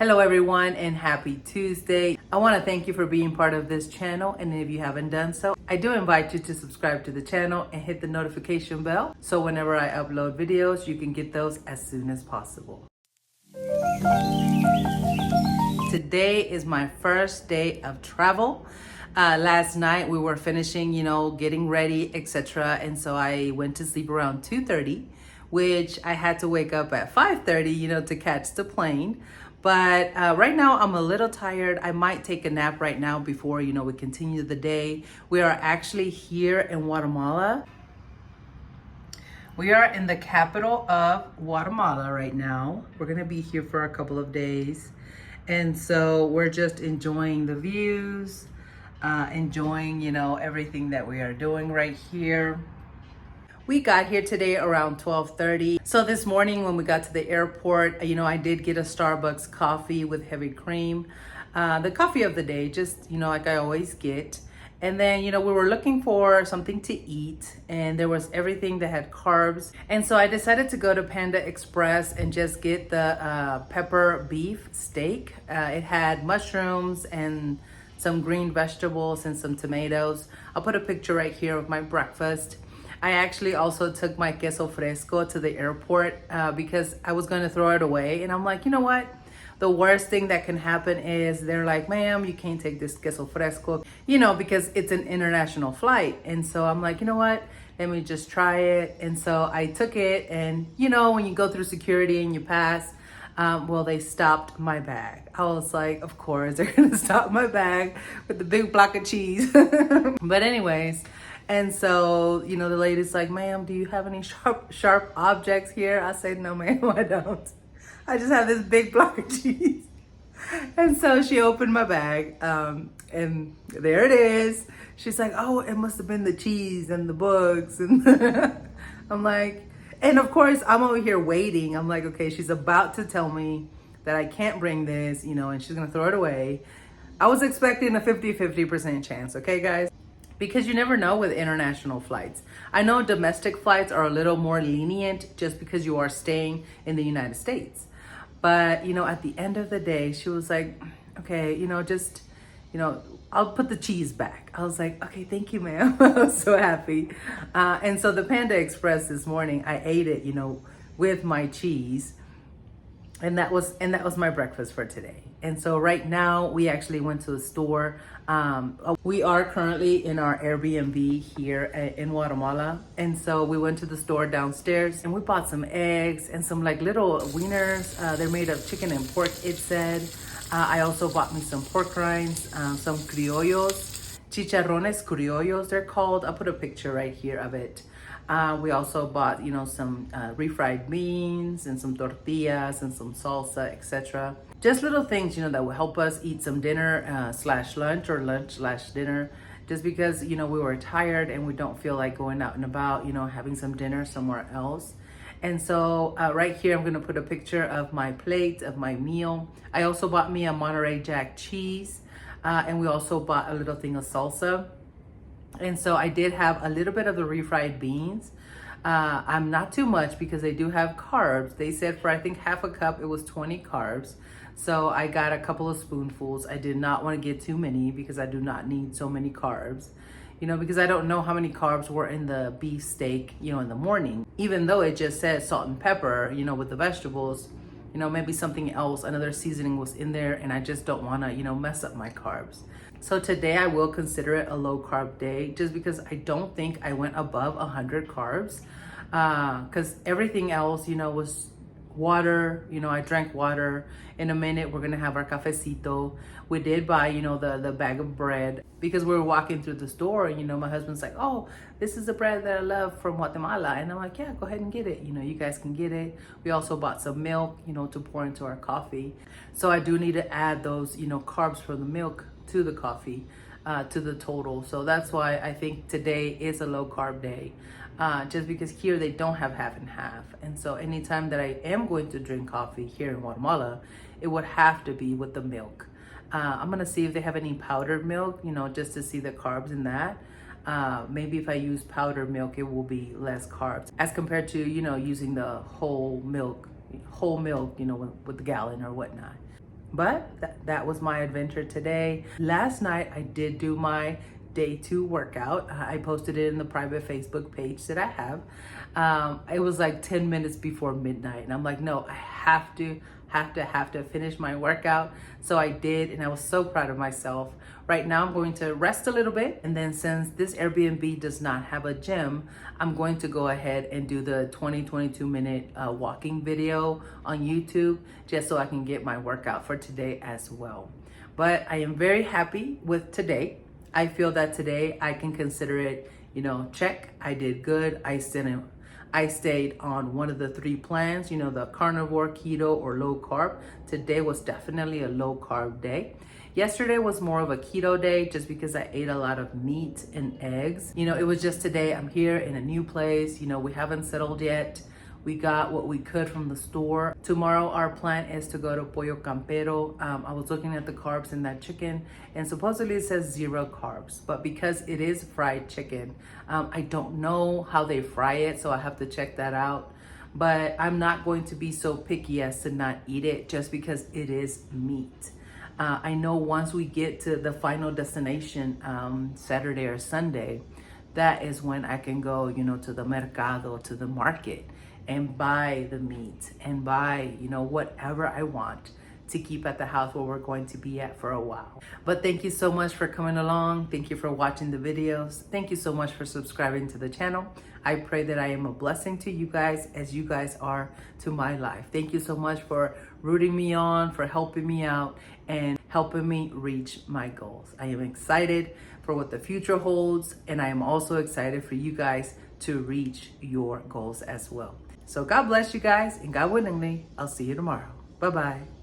Hello everyone and happy Tuesday. I want to thank you for being part of this channel, and if you haven't done so, I do invite you to subscribe to the channel and hit the notification bell so whenever I upload videos, you can get those as soon as possible. Today is my first day of travel. Last night we were finishing, getting ready, etc. And so I went to sleep around 2:30, which I had to wake up at 5:30, to catch the plane. But right now I'm a little tired. I might take a nap right now before, we continue the day. We are actually here in Guatemala. We are in the capital of Guatemala right now. We're gonna be here for a couple of days. And so we're just enjoying the views, enjoying, everything that we are doing right here. We got here today around 12:30. So this morning when we got to the airport, I did get a Starbucks coffee with heavy cream. The coffee of the day, just, like I always get. And then, we were looking for something to eat, and there was everything that had carbs. And so I decided to go to Panda Express and just get the pepper beef steak. It had mushrooms and some green vegetables and some tomatoes. I'll put a picture right here of my breakfast. I actually also took my queso fresco to the airport because I was going to throw it away. And I'm like, you know what? The worst thing that can happen is they're like, ma'am, you can't take this queso fresco, because it's an international flight. And so I'm like, you know what? Let me just try it. And so I took it. And, when you go through security and you pass, they stopped my bag. I was like, of course, they're going to stop my bag with the big block of cheese. But anyways. And so, the lady's like, ma'am, do you have any sharp objects here? I said, no, ma'am, I don't. I just have this big block of cheese. And so she opened my bag, and there it is. She's like, oh, it must have been the cheese and the bugs. And I'm like, and of course, I'm over here waiting. I'm like, okay, she's about to tell me that I can't bring this, and she's going to throw it away. I was expecting a 50% chance, okay, guys? Because you never know with international flights. I know domestic flights are a little more lenient just because you are staying in the United States. But, at the end of the day, she was like, okay, I'll put the cheese back. I was like, okay, thank you, ma'am. I was so happy. And so the Panda Express this morning, I ate it, with my cheese. And that was my breakfast for today. And so right now we actually went to a store. We are currently in our Airbnb here in Guatemala. And so we went to the store downstairs and we bought some eggs and some little wieners. They're made of chicken and pork, it said. I also bought me some pork rinds, some criollos, chicharrones criollos they're called. I'll put a picture right here of it. We also bought, some refried beans and some tortillas and some salsa, etc. Just little things, that will help us eat some dinner slash lunch or lunch slash dinner. Just because, we were tired and we don't feel like going out and about, having some dinner somewhere else. And so right here, I'm going to put a picture of my plate, of my meal. I also bought me a Monterey Jack cheese. And we also bought a little thing of salsa. And so I did have a little bit of the refried beans. I'm not too much because they do have carbs. They said for I think half a cup, it was 20 carbs. So I got a couple of spoonfuls. I did not want to get too many because I do not need so many carbs. Because I don't know how many carbs were in the beef steak, in the morning. Even though it just said salt and pepper, with the vegetables, maybe something else, another seasoning was in there, and I just don't want to, mess up my carbs. So today I will consider it a low carb day just because I don't think I went above 100 carbs because everything else, was water. I drank water. In a minute, we're going to have our cafecito. We did buy, the bag of bread because we were walking through the store and, my husband's like, oh, this is the bread that I love from Guatemala. And I'm like, yeah, go ahead and get it. You guys can get it. We also bought some milk, to pour into our coffee. So I do need to add those, carbs from the milk to the coffee, to the total. So that's why I think today is a low carb day, just because here they don't have half and half. And so anytime that I am going to drink coffee here in Guatemala, it would have to be with the milk. I'm gonna see if they have any powdered milk, just to see the carbs in that. Maybe if I use powdered milk, it will be less carbs as compared to, using the whole milk, with the gallon or whatnot. But that was my adventure today. Last night I did do my day 2 workout. I posted it in the private Facebook page that I have. It was like 10 minutes before midnight, and I'm like, no, I have to finish my workout. So I did, and I was so proud of myself. Right now I'm going to rest a little bit, and then since this Airbnb does not have a gym, I'm going to go ahead and do the 22 minute walking video on YouTube, just so I can get my workout for today as well. But I am very happy with today. I feel that today I can consider it, check. I did good. I stayed on one of the 3 plans, the carnivore, keto, or low carb. Today was definitely a low carb day. Yesterday was more of a keto day just because I ate a lot of meat and eggs. It was just today. I'm here in a new place. We haven't settled yet. We got what we could from the store. Tomorrow our plan is to go to Pollo Campero. I was looking at the carbs in that chicken, and supposedly it says 0 carbs, but because it is fried chicken, I don't know how they fry it, so I have to check that out. But I'm not going to be so picky as to not eat it just because it is meat. I know once we get to the final destination, Saturday or Sunday, that is when I can go, to the mercado, to the market, and buy the meat and buy, whatever I want to keep at the house where we're going to be at for a while. But thank you so much for coming along. Thank you for watching the videos. Thank you so much for subscribing to the channel. I pray that I am a blessing to you guys as you guys are to my life. Thank you so much for rooting me on, for helping me out, and helping me reach my goals. I am excited for what the future holds, and I am also excited for you guys to reach your goals as well. So God bless you guys, and God willingly, I'll see you tomorrow. Bye-bye.